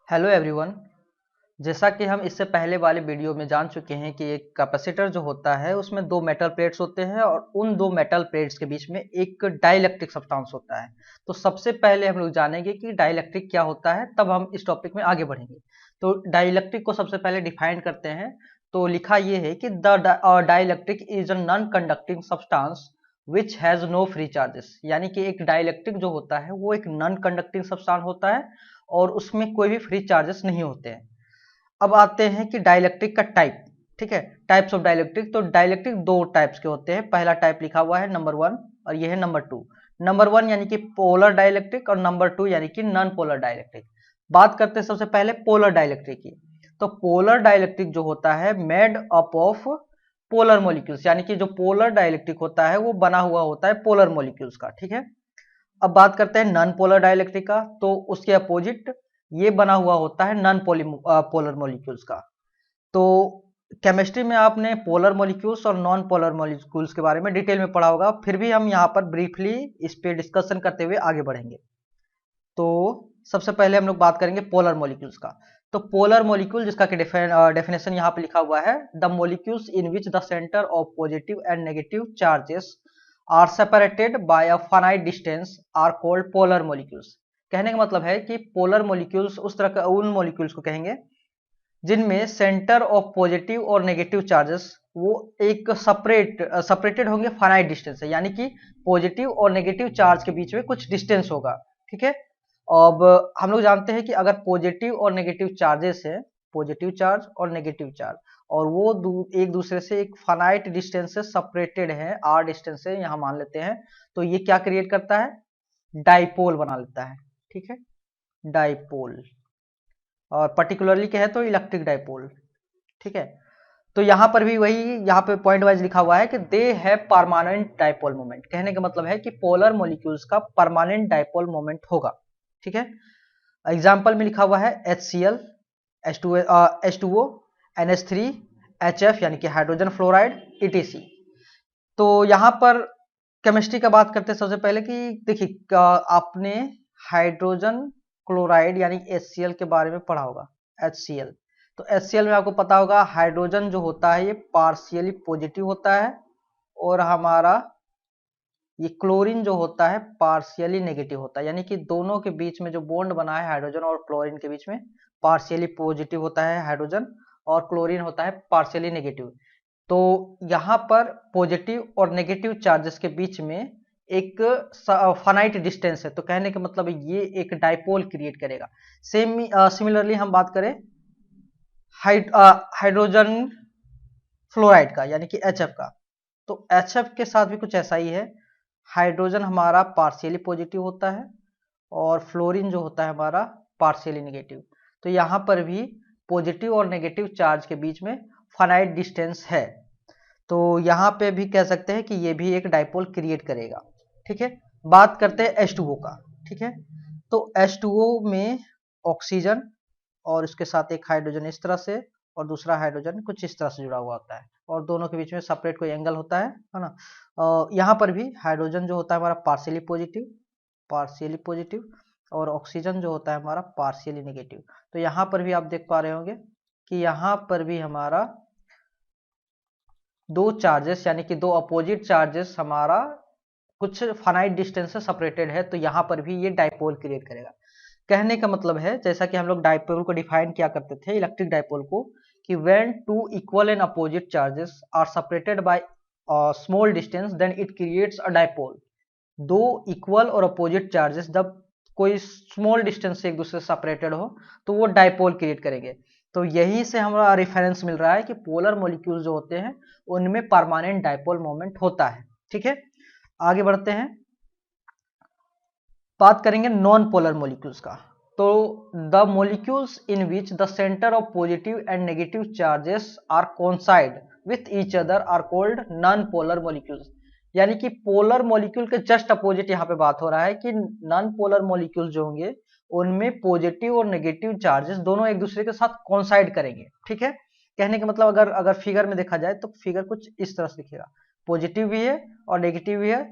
Hello everyone. जैसा कि हम इससे पहले वाले वीडियो में जान चुके हैं कि एक कैपेसिटर जो होता है उसमें दो मेटल प्लेट्स होते हैं और उन दो मेटल प्लेट्स के बीच में एक डाइलेक्ट्रिक सब्सटेंस होता है। तो सबसे पहले हम लोग जानेंगे कि डाइलेक्ट्रिक क्या होता है, तब हम इस टॉपिक में आगे बढ़ेंगे। तो डाइलेक्ट्रिक को सबसे पहले डिफाइन करते हैं। तो लिखा ये है कि the dielectric is a non conducting substance which has no free charges. यानी कि एक डाइलेक्ट्रिक जो होता है वो एक नॉन कंडक्टिंग सब्सटेंस होता है और उसमें कोई भी फ्री चार्जेस नहीं होते हैं। अब आते हैं कि डाइलेक्ट्रिक का टाइप। ठीक है, टाइप्स ऑफ डाइलेक्ट्रिक। तो डाइलेक्ट्रिक दो टाइप्स के होते हैं। पहला टाइप लिखा हुआ है नंबर 1 और ये है नंबर 2। नंबर 1 यानी कि पोलर डाइलेक्ट्रिक और नंबर 2 यानी कि नॉन पोलर डाइलेक्ट्रिक। बात करते हैं सबसे पहले पोलर डाइलेक्ट्रिक की। तो पोलर डाइलेक्ट्रिक जो होता है made up of polar molecules, यानी कि जो पोलर डाइलेक्ट्रिक होता है वो बना हुआ होता है पोलर मॉलिक्यूल्स का। ठीक है, अब बात करते हैं नॉन पोलर डाइलेक्ट्रिक का। तो उसके अपोजिट ये बना हुआ होता है नॉन पोलर मॉलिक्यूल्स का। तो केमिस्ट्री में आपने पोलर मॉलिक्यूल्स और नॉन पोलर मॉलिक्यूल्स के बारे में डिटेल में पढ़ा होगा, फिर भी हम यहाँ पर ब्रीफली इस पे डिस्कशन करते हुए आगे बढ़ेंगे। तो सबसे पहले हम लोग बात करेंगे पोलर मॉलिक्यूल्स का। तो पोलर मॉलिक्यूल जिसका कि डेफिनेशन यहाँ पे लिखा हुआ है, the molecules in which the centre of positive and negative charges are separated by a finite distance are called polar molecules. कहने का मतलब है कि पोलर मॉलिक्यूल्स उस तरह का उन मॉलिक्यूल्स को कहेंगे जिनमें सेंटर ऑफ पॉजिटिव और नेगेटिव चार्जेस वो एक सेपरेटेड होंगे फाइनाइट डिस्टेंस है, यानी कि पॉजिटिव और नेगेटिव चार्ज के बीच में कुछ डिस्टेंस होगा। ठीक है, अब हम लोग जानते हैं कि अगर पॉजिटिव और नेगेटिव चार्जेस है, पॉजिटिव चार्ज और नेगेटिव चार्ज, और वो एक दूसरे से एक फाइनाइट डिस्टेंस से सेपरेटेड है, आर डिस्टेंस से यहाँ मान लेते हैं, तो ये क्या क्रिएट करता है, डाइपोल बना लेता है। ठीक है, डाइपोल, और पर्टिकुलरली क्या है तो इलेक्ट्रिक डाइपोल। ठीक है, तो यहां पर भी वही यहाँ पे पॉइंट वाइज लिखा हुआ है कि they have permanent dipole moment. कहने का मतलब है कि पोलर मॉलिक्यूल्स का परमानेंट डाइपोल मोमेंट होगा। ठीक है, एग्जाम्पल में लिखा हुआ है HCl, H2O, NH3, HF यानी कि हाइड्रोजन फ्लोराइड, ETC। तो यहाँ पर केमिस्ट्री का बात करते हैं सबसे पहले कि देखिए आपने हाइड्रोजन क्लोराइड यानी HCl के बारे में पढ़ा होगा, HCl। तो HCl में आपको पता होगा हाइड्रोजन जो होता है ये पार्शियली पॉजिटिव होता है और हमारा ये क्लोरीन जो होता है पार्शियली नेगेटिव होता है, यानी कि दोनों के बीच में जो बॉन्ड बना है हाइड्रोजन और क्लोरीन के बीच में पार्शियली पॉजिटिव होता है हाइड्रोजन और क्लोरीन होता है पार्शियली नेगेटिव। तो यहाँ पर पॉजिटिव और नेगेटिव चार्जेस के बीच में एक फाइनाइट डिस्टेंस है, तो कहने का मतलब ये एक डाइपोल क्रिएट करेगा। सिमिलरली हम बात करें हाइड्रोजन फ्लोराइड का यानी कि HF का, तो HF के साथ भी कुछ ऐसा ही है। हाइड्रोजन हमारा पार्शियली पॉजिटिव होता है और फ्लोरीन जो होता है हमारा पार्शियली नेगेटिव। तो यहाँ पर भी पॉजिटिव और नेगेटिव चार्ज के बीच में फाइनाइट डिस्टेंस है, तो यहाँ पे भी कह सकते हैं कि ये भी एक डाइपोल क्रिएट करेगा। ठीक है, बात करते हैं H2O का। ठीक है, तो H2O में ऑक्सीजन और इसके साथ एक हाइड्रोजन इस तरह से और दूसरा हाइड्रोजन कुछ इस तरह से जुड़ा हुआ होता है और दोनों के बीच में सेपरेट कोई एंगल होता है ना। यहाँ पर भी हाइड्रोजन जो होता है हमारा पार्शियली पॉजिटिव और ऑक्सीजन जो होता है हमारा पार्शियली नेगेटिव। तो यहाँ पर भी आप देख पा रहे होंगे कि यहाँ पर भी हमारा दो चार्जेस यानी कि दो अपोजिट चार्जेस हमारा कुछ फाइनाइट डिस्टेंस से सेपरेटेड है, तो यहाँ पर भी ये डाइपोल क्रिएट करेगा। कहने का मतलब है जैसा कि हम लोग डाइपोल को डिफाइन किया करते थे इलेक्ट्रिक डाइपोल को, कि when two equal and opposite charges are separated by small distance then it creates a dipole. दो इक्वल और अपोजिट चार्जेस जब कोई स्मॉल डिस्टेंस से एक दूसरे से सेपरेटेड हो तो वो डाइपोल क्रिएट करेंगे। तो यहीं से हमारा रेफरेंस मिल रहा है कि पोलर मॉलिक्यूल जो होते हैं उनमें परमानेंट डाइपोल मोमेंट होता है। ठीक है, आगे बढ़ते हैं, बात करेंगे नॉन पोलर मॉलिक्यूल्स का। तो the molecules in which the centre of positive and negative charges are coincide with each other are called non polar molecules. यानी कि पोलर मॉलिक्यूल के जस्ट अपोजिट यहाँ पे बात हो रहा है कि नॉन पोलर मॉलिक्यूल जो होंगे उनमें पॉजिटिव और नेगेटिव चार्जेस दोनों एक दूसरे के साथ कोइंसाइड करेंगे। ठीक है, कहने का मतलब अगर अगर फिगर में देखा जाए तो फिगर कुछ इस तरह से दिखेगा, पॉजिटिव भी है और नेगेटिव भी है,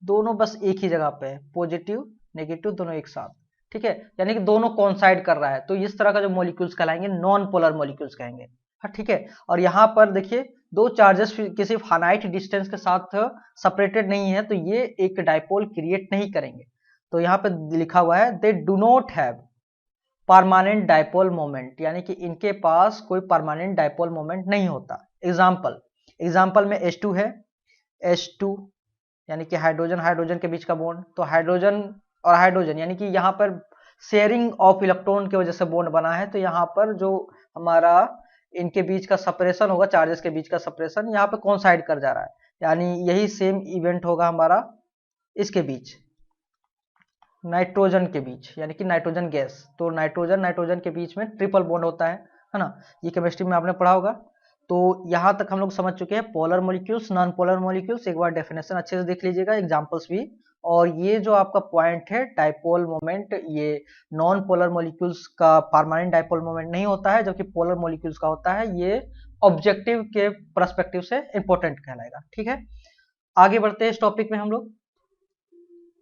दोनों बस एक ही जगह पे है, पॉजिटिव नेगेटिव दोनों एक साथ। ठीक है, यानी कि दोनों कॉन्साइड कर रहा है, तो इस तरह का जो मॉलिक्यूल्स कहलाएंगे नॉन पोलर मॉलिक्यूल्स कहेंगे। हाँ ठीक है, और यहाँ पर देखिए दो चार्जेस किसी फाइनाइट डिस्टेंस के साथ सेपरेटेड नहीं है, तो ये एक डाइपोल क्रिएट नहीं करेंगे। तो यहाँ पे लिखा हुआ है they do not have permanent dipole moment, यानी कि इनके पास कोई परमानेंट डाइपोल मोमेंट नहीं होता। एग्जाम्पल में H2 है, H2 यानी कि हाइड्रोजन हाइड्रोजन के बीच का बॉन्ड, तो हाइड्रोजन और हाइड्रोजन यानी कि यहाँ पर शेयरिंग ऑफ इलेक्ट्रॉन की वजह से बॉन्ड बना है, तो यहाँ पर जो हमारा इनके बीच का सेपरेशन होगा, चार्जेस के बीच का सेपरेशन यहाँ पे कोइंसाइड कर जा रहा है, यानी यही सेम इवेंट होगा हमारा इसके बीच, नाइट्रोजन के बीच, यानी कि नाइट्रोजन गैस, तो नाइट्रोजन नाइट्रोजन के बीच में ट्रिपल बॉन्ड होता है ना, ये केमिस्ट्री में आपने पढ़ा होगा। तो यहाँ तक हम लोग समझ चुके हैं polar molecules, non polar molecules, एक बार डेफिनेशन अच्छे से देख लीजिएगा, एग्जांपल्स भी। और ये जो आपका पॉइंट है डाइपोल मोमेंट, ये नॉन पोलर मॉलिक्यूल्स का परमानेंट डाइपोल मोमेंट नहीं होता है, जबकि पोलर मॉलिक्यूल्स का होता है, ये ऑब्जेक्टिव के पर्सपेक्टिव से इंपॉर्टेंट कहलाएगा। ठीक है, आगे बढ़ते हैं इस टॉपिक में हम लोग।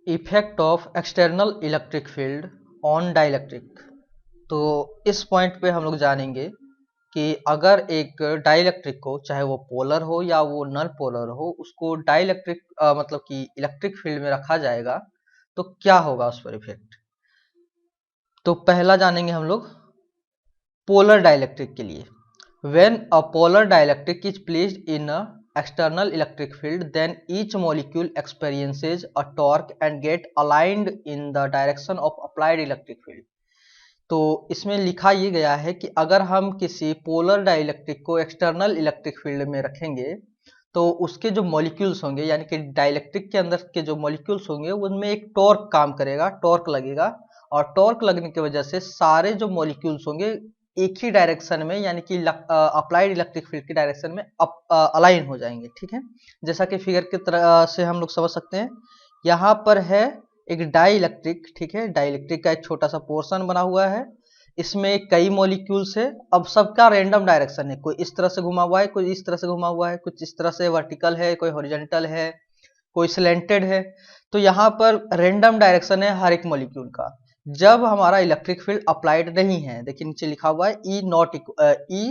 Effect of external electric field on dielectric. तो इस पॉइंट पे हम लोग जानेंगे कि अगर एक डाइलेक्ट्रिक को, चाहे वो पोलर हो या वो नॉन पोलर हो, उसको डाइलेक्ट्रिक मतलब कि इलेक्ट्रिक फील्ड में रखा जाएगा तो क्या होगा उस पर इफेक्ट। तो पहला जानेंगे हम लोग पोलर डाइलेक्ट्रिक के लिए। When a polar dielectric is placed in a external electric field, then each molecule experiences a torque and get aligned in the direction of applied electric field। तो इसमें लिखा ये गया है कि अगर हम किसी पोलर डाइलेक्ट्रिक को एक्सटर्नल इलेक्ट्रिक फील्ड में रखेंगे तो उसके जो मॉलिक्यूल्स होंगे, यानी कि डाइलेक्ट्रिक के अंदर के जो मॉलिक्यूल्स होंगे उनमें एक टॉर्क काम करेगा, टॉर्क लगेगा, और टॉर्क लगने की वजह से सारे जो मॉलिक्यूल्स होंगे एक ही डायरेक्शन में, यानी कि अप्लाइड इलेक्ट्रिक फील्ड की डायरेक्शन में अलाइन हो जाएंगे। ठीक है, जैसा कि फिगर की तरह से हम लोग समझ सकते हैं, यहाँ पर है एक डाइलेक्ट्रिक, ठीक है, डाइलेक्ट्रिक का एक छोटा सा पोर्शन बना हुआ है, इसमें कई मॉलिक्यूल्स है, अब सबका रैंडम डायरेक्शन है, कोई इस तरह से घुमा हुआ है, कोई इस तरह से घुमा हुआ है, कुछ इस तरह से वर्टिकल है, कोई हॉरिजॉन्टल है, कोई स्लैंटेड है, तो यहाँ पर रैंडम डायरेक्शन है हर एक मॉलिक्यूल का। जब हमारा इलेक्ट्रिक फील्ड अप्लाइड नहीं है, देखिए नीचे लिखा हुआ है ई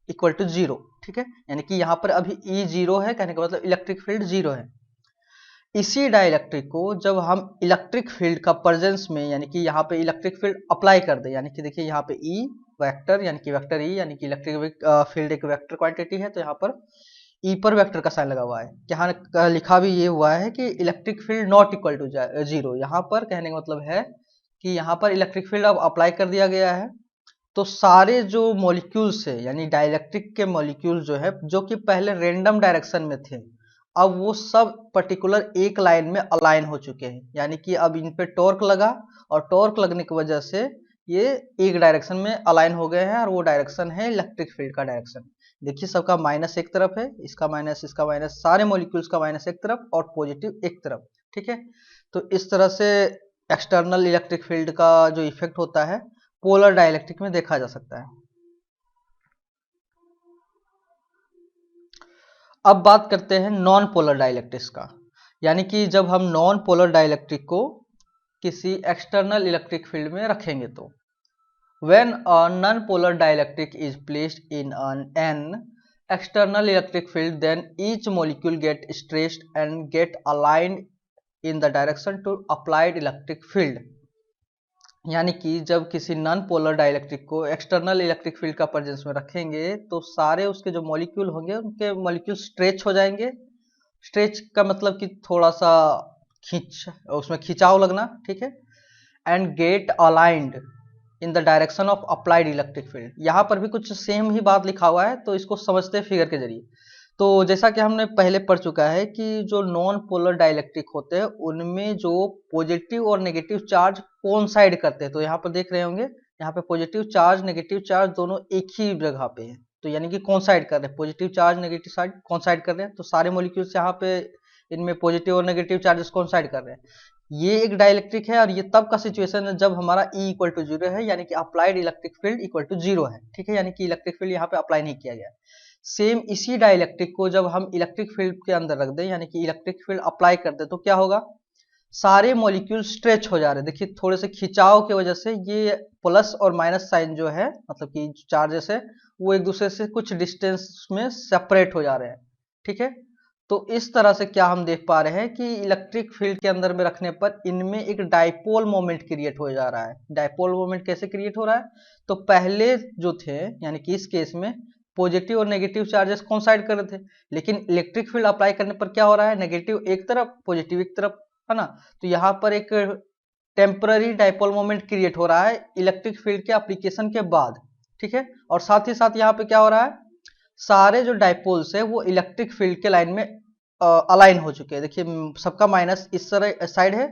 इक्वल टू जीरो, ठीक है, यानी कि यहाँ पर अभी ई जीरो है, कहने का मतलब इलेक्ट्रिक फील्ड जीरो है। इसी डाइलेक्ट्रिक को जब हम इलेक्ट्रिक फील्ड का प्रेजेंस में, यानी कि यहाँ पे इलेक्ट्रिक फील्ड अप्लाई कर दे, यानी कि देखिए यहाँ पे ई वेक्टर, यानी कि वेक्टर ई, यानी कि इलेक्ट्रिक फील्ड एक वेक्टर क्वांटिटी है, तो यहाँ पर ई पर वेक्टर का साइन लगा हुआ है, यहाँ लिखा भी ये हुआ है कि electric field not equal to zero. यहाँ पर कहने का मतलब है कि यहाँ पर इलेक्ट्रिक फील्ड अब अप्लाई कर दिया गया है, तो सारे जो मॉलिक्यूल्स है, यानी डाइलेक्ट्रिक के मॉलिक्यूल जो है, जो कि पहले रैंडम डायरेक्शन में थे, अब वो सब पर्टिकुलर एक लाइन में अलाइन हो चुके हैं, यानी कि अब इन पे टॉर्क लगा, और टॉर्क लगने की वजह से ये एक डायरेक्शन में अलाइन हो गए हैं, और वो डायरेक्शन है इलेक्ट्रिक फील्ड का डायरेक्शन। देखिए सबका माइनस एक तरफ है, इसका माइनस, सारे मॉलिक्यूल्स का माइनस एक तरफ और पॉजिटिव एक तरफ। ठीक है, तो इस तरह से एक्सटर्नल इलेक्ट्रिक फील्ड का जो इफेक्ट होता है पोलर डाइलेक्ट्रिक में देखा जा सकता है। अब बात करते हैं नॉन पोलर डाइलेक्ट्रिक्स का, यानी कि जब हम नॉन पोलर डाइलेक्ट्रिक को किसी एक्सटर्नल इलेक्ट्रिक फील्ड में रखेंगे तो when a non-polar dielectric is placed in an external electric field, then each molecule get stretched and get aligned in the direction to applied electric field। यानी कि जब किसी non polar dielectric को external electric field का presence में रखेंगे तो सारे उसके जो मॉलिक्यूल होंगे उनके मॉलिक्यूल स्ट्रेच हो जाएंगे। स्ट्रेच का मतलब कि थोड़ा सा उसमें खिंचाव लगना, ठीक है, and get aligned in the direction of applied electric field. यहाँ पर भी कुछ सेम ही बात लिखा हुआ है, तो इसको समझते हैं फिगर के जरिए। तो जैसा कि हमने पहले पढ़ चुका है कि जो नॉन पोलर डाइलेक्ट्रिक होते हैं उनमें जो पॉजिटिव और नेगेटिव चार्ज कोइंसाइड करते हैं, तो यहाँ पर देख रहे होंगे, यहाँ पे पॉजिटिव चार्ज नेगेटिव चार्ज दोनों एक ही जगह पे है, तो यानी कि कोइंसाइड कर रहे हैं, positive charge negative charge coincide कर रहे हैं, तो सारे मॉलिक्यूल्स यहाँ पे इनमें पॉजिटिव और नेगेटिव चार्जेस कोइंसाइड कर रहे हैं। ये एक डाइलेक्ट्रिक है, और ये तब का सिचुएशन है जब हमारा E इक्वल टू जीरो है, यानी कि applied electric field equal to zero है। ठीक है, यानी कि इलेक्ट्रिक फील्ड यहाँ पे अप्लाई नहीं किया गया। सेम इसी डाइलेक्ट्रिक को जब हम इलेक्ट्रिक फील्ड के अंदर रख दें, यानी कि इलेक्ट्रिक फील्ड अप्लाई कर दें, तो क्या होगा, सारे मॉलिक्यूल स्ट्रेच हो जा रहे हैं। देखिए थोड़े से खिंचाव की वजह से ये प्लस और माइनस साइन जो है, मतलब कि चार्जेस है, वो एक दूसरे से कुछ डिस्टेंस में सेपरेट हो जा रहे हैं। ठीक है, तो इस तरह से क्या हम देख पा रहे हैं कि इलेक्ट्रिक फील्ड के अंदर में रखने पर इनमें एक डाइपोल मोमेंट क्रिएट हो जा रहा है। डाइपोल मोमेंट कैसे क्रिएट हो रहा है? तो पहले जो थे, यानी कि इस केस में पॉजिटिव और नेगेटिव चार्जेस कोइंसाइड कर रहे थे, लेकिन इलेक्ट्रिक फील्ड अप्लाई करने पर क्या हो रहा है? नेगेटिव एक तरफ, पॉजिटिव एक तरफ, है ना। तो यहाँ पर एक टेम्पररी डाइपोल मोमेंट क्रिएट हो रहा है इलेक्ट्रिक फील्ड के एप्लीकेशन के बाद। ठीक है, और साथ ही साथ यहाँ पे क्या हो रहा है, सारे जो डाइपोल्स है वो इलेक्ट्रिक फील्ड के लाइन में अलाइन हो चुके हैं। देखिए सबका माइनस इस तरह साइड है,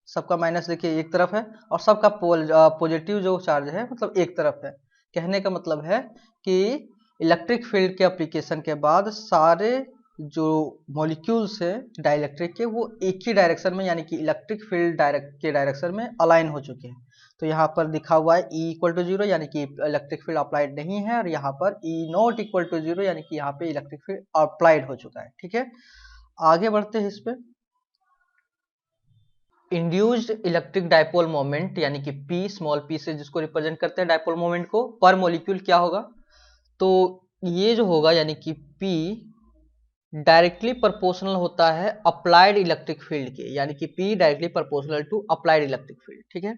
सबका माइनस देखिए एक तरफ है, और सबका पॉजिटिव जो चार्ज है मतलब एक तरफ है। कहने का मतलब है कि इलेक्ट्रिक फील्ड के एप्लीकेशन के बाद सारे जो मॉलिक्यूल्स है डाइलेक्ट्रिक के, वो एक ही डायरेक्शन में, यानी कि इलेक्ट्रिक फील्ड के डायरेक्शन में अलाइन हो चुके हैं। तो यहाँ पर लिखा हुआ है E इक्वल टू 0, यानी कि इलेक्ट्रिक फील्ड अप्लाइड नहीं है, और यहाँ पर E नॉट इक्वल टू 0, यानी कि यहाँ पे इलेक्ट्रिक फील्ड अप्लाइड हो चुका है। ठीक है, आगे बढ़ते हैं इस पे। इंड्यूस्ड इलेक्ट्रिक डाइपोल मोमेंट, यानी कि P, स्मॉल p से जिसको रिप्रेजेंट करते हैं डाइपोल मोमेंट को, पर मॉलिक्यूल क्या होगा? तो ये जो होगा, यानी कि P डायरेक्टली प्रोपोर्शनल होता है अप्लाइड इलेक्ट्रिक फील्ड के, यानी कि P directly proportional to applied electric field. ठीक है,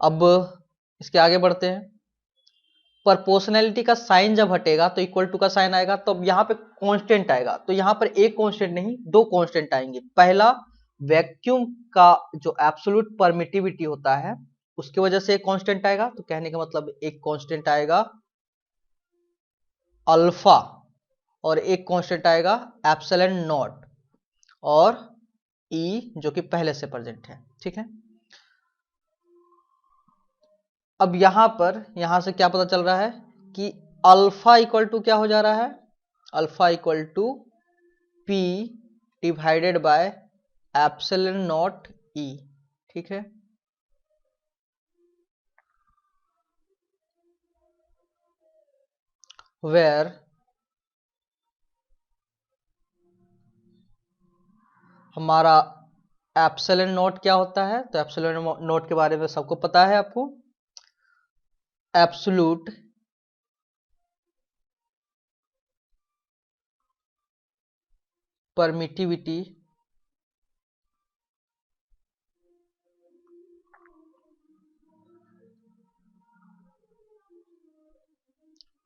अब इसके आगे बढ़ते हैं। प्रोपोर्शनैलिटी का साइन जब हटेगा तो इक्वल टू का साइन आएगा, तो अब यहाँ पे कांस्टेंट आएगा। तो यहाँ पर एक कांस्टेंट नहीं, दो कांस्टेंट आएंगे। पहला, वैक्यूम का जो एब्सोल्यूट परमिटिविटी होता है उसकी वजह से एक कांस्टेंट आएगा। तो कहने का मतलब एक कांस्टेंट आएगा अल्फा, और एक कांस्टेंट आएगा एप्सिलॉन नॉट, और E जो कि पहले से प्रेजेंट है। ठीक है, अब यहां से क्या पता चल रहा है कि अल्फा इक्वल टू क्या हो जा रहा है? Alpha equal to P divided by epsilon naught E। ठीक है, वेयर हमारा एप्सिलॉन नॉट क्या होता है? तो एप्सिलॉन नॉट के बारे में सबको पता है आपको। Absolute permittivity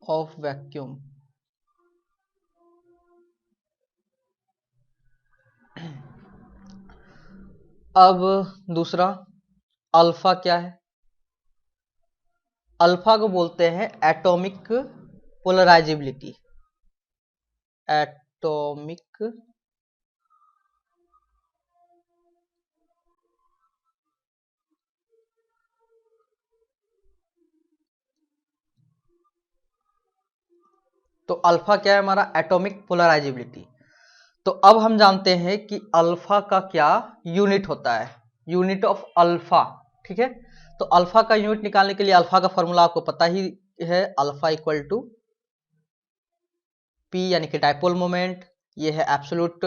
of vacuum. अब दूसरा, अल्फा क्या है? अल्फा को बोलते हैं एटॉमिक पोलराइजेबिलिटी। एटॉमिक तो अल्फा क्या है हमारा? Atomic polarisability. तो अब हम जानते हैं कि अल्फा का क्या यूनिट होता है, यूनिट ऑफ अल्फा। ठीक है, तो अल्फा का यूनिट निकालने के लिए अल्फा का फॉर्मूला आपको पता ही है, अल्फा इक्वल टू P, यानी कि डाइपोल मोमेंट, ये है एब्सोल्यूट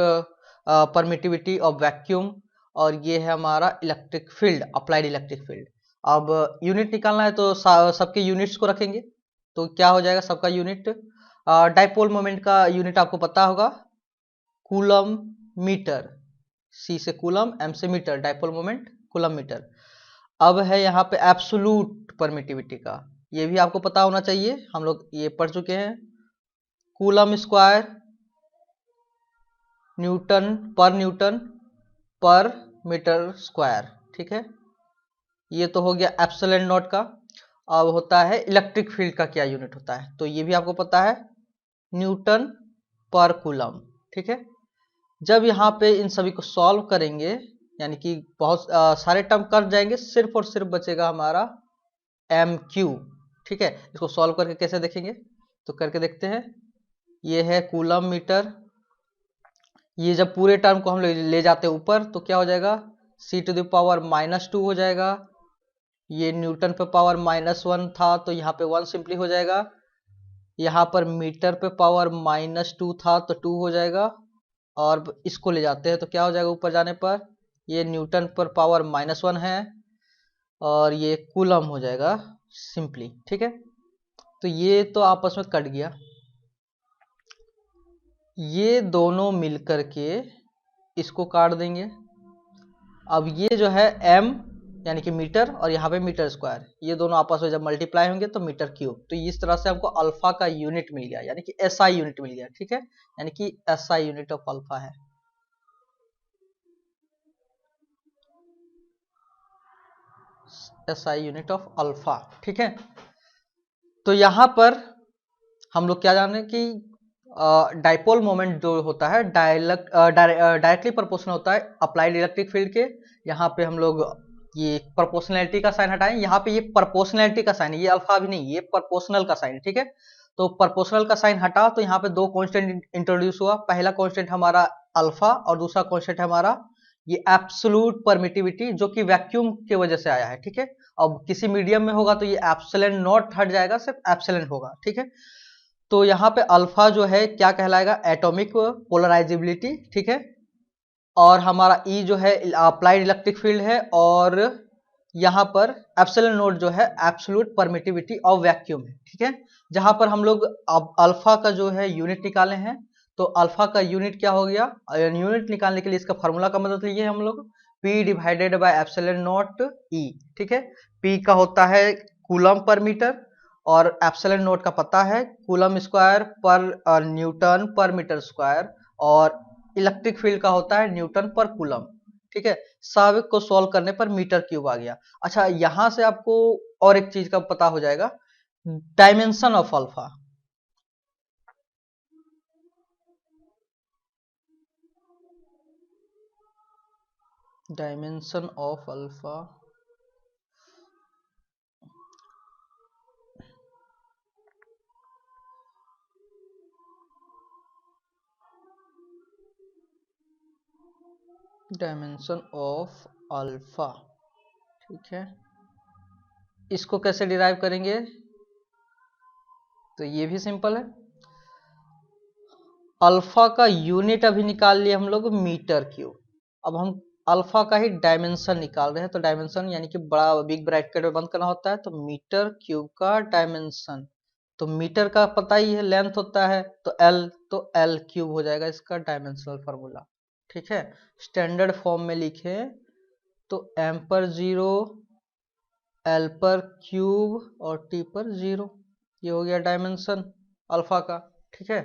परमिटिविटी ऑफ वैक्यूम, और ये है हमारा electric field, applied electric field. अब यूनिट निकालना है तो सबके यूनिट्स को रखेंगे, तो क्या हो जाएगा सबका यूनिट? डाइपोल मोमेंट का यूनिट आपको पता होगा, कूलम मीटर। C से कूलम, M से metre, dipole moment coulomb metre. अब है यहाँ पे एब्सोल्यूट परमिटिविटी का, ये भी आपको पता होना चाहिए, हम लोग ये पढ़ चुके हैं। कूलम स्क्वायर न्यूटन पर मीटर स्क्वायर। ठीक है, ये तो हो गया एप्सिलॉन नॉट का। अब होता है इलेक्ट्रिक फील्ड का क्या यूनिट होता है, तो ये भी आपको पता है, न्यूटन पर कूलम। ठीक है, जब यहाँ पे इन सभी को सॉल्व करेंगे, यानी कि बहुत सारे टर्म कट जाएंगे, सिर्फ और सिर्फ बचेगा हमारा MQ। ठीक है, इसको सॉल्व करके कैसे देखेंगे, तो करके देखते हैं। ये है कूलम मीटर, ये जब पूरे टर्म को हम ले जाते हैं ऊपर तो क्या हो जाएगा? C⁻⁻² हो जाएगा। ये न्यूटन पे पावर -1 था तो यहाँ पे 1 सिंपली हो जाएगा। यहाँ पर मीटर पे पावर -2 था तो 2 हो जाएगा, और इसको ले जाते हैं तो क्या हो जाएगा ऊपर जाने पर? ये न्यूटन पर पावर -1 है और ये कूलम हो जाएगा सिंपली, ठीक है। तो ये तो आपस में कट गया, ये दोनों मिलकर के इसको काट देंगे। अब ये जो है m यानी कि मीटर और यहाँ पे मीटर स्क्वायर, ये दोनों आपस में जब मल्टीप्लाई होंगे तो मीटर क्यूब। तो इस तरह से हमको अल्फा का यूनिट मिल गया, यानी कि SI यूनिट मिल गया, ठीक है। यानी कि SI यूनिट ऑफ अल्फा है। SI यूनिट ऑफ अल्फा, ठीक है। तो यहां पर हम लोग क्या जान रहे हैं कि डाइपोल मोमेंट जो होता है डायरेक्टली प्रोपोर्शनल होता है अप्लाइड इलेक्ट्रिक फील्ड के। यहाँ पे हम लोग ये प्रोपोर्शनैलिटी का साइन हटाएं, यहाँ पे ये प्रोपोर्शनैलिटी का साइन है, ये अल्फा भी नहीं, ये प्रोपोर्शनल का साइन है, ठीक है। तो प्रोपोर्शनल का साइन हटा तो यहाँ पे दो कांस्टेंट इंट्रोड्यूस हुआ। पहला कांस्टेंट हमारा अल्फा और दूसरा कांस्टेंट हमारा ये एब्सोल्यूट परमिटिविटी, जो कि वैक्यूम की वजह से आया है, ठीक है। अब किसी मीडियम में होगा तो ये एप्सिलॉन नॉट हट जाएगा, सिर्फ एप्सिलॉन होगा, ठीक है। तो यहाँ पे अल्फा जो है क्या कहलाएगा, एटॉमिक पोलराइजेबिलिटी, ठीक है। और हमारा ई जो है अप्लाइड इलेक्ट्रिक फील्ड है, और यहाँ पर एप्सिलॉन नोट जो है एब्सोल्यूट परमिटिविटी ऑफ वैक्यूम है, ठीक है। जहां पर हम लोग अब अल्फा का जो है यूनिट निकाले हैं, तो अल्फा का यूनिट क्या हो गया, यूनिट निकालने के लिए इसका फॉर्मूला का मदद लिए हम लोग, P divided by epsilon naught E, ठीक है। P का होता है कूलम पर मीटर और एप्सिलॉन नॉट का पता है कूलम स्क्वायर पर न्यूटन पर मीटर स्क्वायर, और इलेक्ट्रिक फील्ड का होता है न्यूटन पर कूलम, ठीक है। सब को सॉल्व करने पर मीटर क्यूब आ गया। अच्छा, यहां से आपको और एक चीज का पता हो जाएगा, dimension of alpha. Dimension of alpha, dimension of alpha, ठीक है। इसको कैसे डिराइव करेंगे, तो ये भी सिंपल है। अल्फा का यूनिट अभी निकाल लिए हम लोग मीटर क्यूब। अब हम अल्फा का ही डायमेंशन निकाल रहे हैं, तो डायमेंशन यानी कि बड़ा बिग ब्रैकेट में बंद करना होता है, तो मीटर क्यूब का डायमेंशन, तो मीटर का पता ही है लेंथ होता है, तो L, तो L क्यूब हो जाएगा इसका डायमेंशनल फार्मूला, ठीक है। स्टैंडर्ड फॉर्म में लिखे तो m पर 0, L पर क्यूब और T पर 0, ये हो गया डायमेंशन अल्फा का, ठीक है।